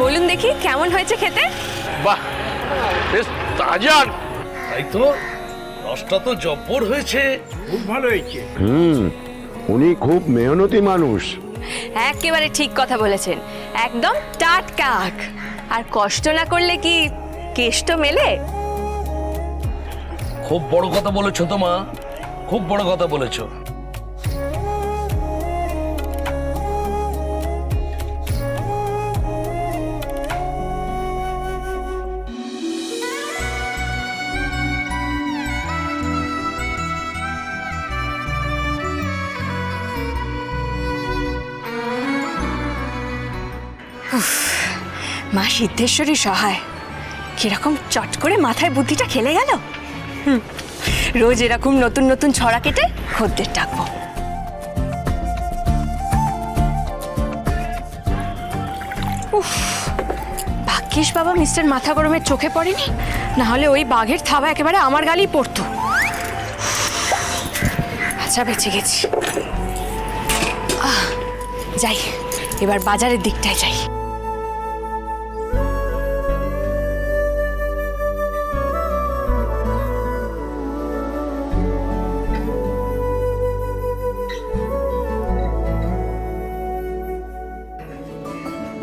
বলুন দেখি কেমন হয়েছে খেতে? বাহ, বেশ তাজা। তাই তো, রসটা তো জব্বর হয়েছে, খুব ভালো হয়েছে। উনি খুব মেহনতি মানুষ। একেবারে ঠিক কথা বলেছেন, একদম টাটকা আখ। আর কষ্ট না করলে কি কেষ্ট মেলে? খুব বড় কথা বলেছো তো মা, খুব বড় কথা বলেছো। মা সিদ্ধেশ্বরী সহায়, কিরকম চট করে মাথায় বুদ্ধিটা খেলে গেল। রোজ এরকম নতুন নতুন ছড়া কেটে খদ্দের ডাকবো। ভাগ্যিস বাবা মিস্টার মাথা গরমের চোখে পড়েনি, না হলে ওই বাঘের থাবা একেবারে আমার গালেই পড়তো। আচ্ছা, বেঁচে গেছি। যাই, এবার বাজারের দিকটায় যাই।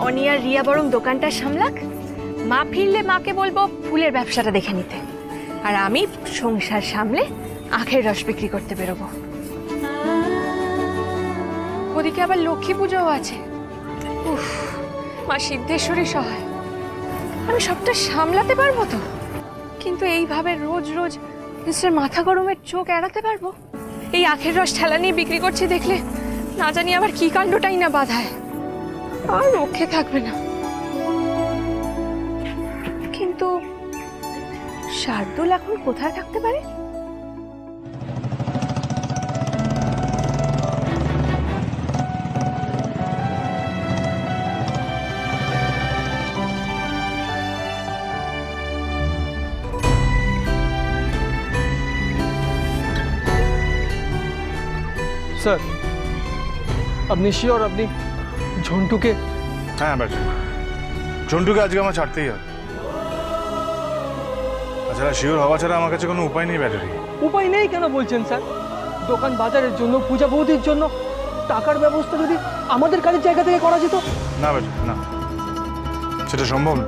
অনি আর রিয়া বরং দোকানটা সামলাক, মা ফিরলে মাকে বলবো ফুলের ব্যবসাটা দেখে নিতে, আর আমি সংসার সামলে আখের রস বিক্রি করতে বেরোবো। ওদিকে আবার লক্ষ্মী পুজোও আছে। উফ, মা সিদ্ধেশ্বরী সহায়, আমি সবটা সামলাতে পারবো তো? কিন্তু এইভাবে রোজ রোজ মিস্টার মাথা গরমের চোখ এড়াতে পারবো? এই আখের রস ঠেলা নিয়ে বিক্রি করছি দেখলে না জানি আবার কি কাণ্ডটাই না বাধায়, আর রক্ষে থাকবে না। কিন্তু শার্দুল এখন কোথায় থাকতে পারে? স্যার, আপনি শিওর আপনি ঝন্টুকে? হ্যাঁ ব্যাটারি, ঝন্টুকে আজকে আমার ছাড়তেই হবে। তাছাড়া শিওর হওয়া ছাড়া আমার কাছে কোনো উপায় নেই ব্যাটারি। উপায় নেই কেন বলছেন স্যার? দোকান বাজারের জন্য, পূজা বৌদির জন্য টাকার ব্যবস্থা যদি আমাদের কাজের জায়গা থেকে করা যেত। না ব্যাটারি, না, সেটা সম্ভব না।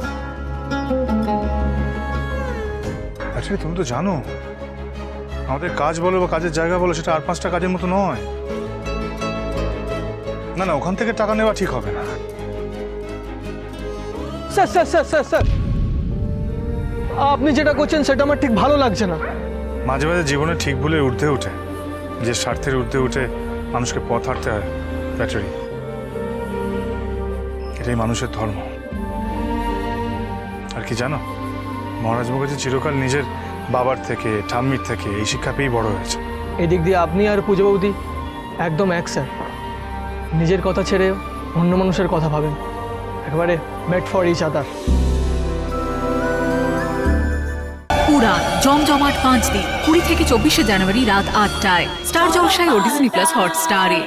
অ্যাকচুয়ালি তুমি তো জানো আমাদের কাজ বলো বা কাজের জায়গা বলো, সেটা আর 5টা কাজের মতো নয়। না না, ওখান থেকে টাকা নেওয়া ঠিক হবে না। Sir sir sir sir sir, আপনি যেটা করছেন সেটা আমার ঠিক ভালো লাগছে না। মাঝে মাঝে জীবনে ঠিক ভুলের ঊর্ধ্বে উঠে, যে স্বার্থের ঊর্ধ্বে উঠে মানুষকে পথ হাঁটতে হয় ব্যাটারি, এটাই মানুষের ধর্ম। আর কি জানো, মহারাজ মুখার্জি চিরকাল নিজের বাবার থেকে, ঠাম্মির থেকে এই শিক্ষা পেয়েই বড় হয়েছে। এদিক দিয়ে আপনি আর পূজা বৌদি একদম এক স্যার। নিজের কথা ছেড়ে অন্য মানুষের কথা ভাবেন, একেবারে মেড ফর ইচ আদার। উড়ান জমজমাট 5 দিন 20 থেকে 24শে জানুয়ারি রাত 8টায় স্টার জলসায় ও ডিজনি প্লাস হটস্টারে।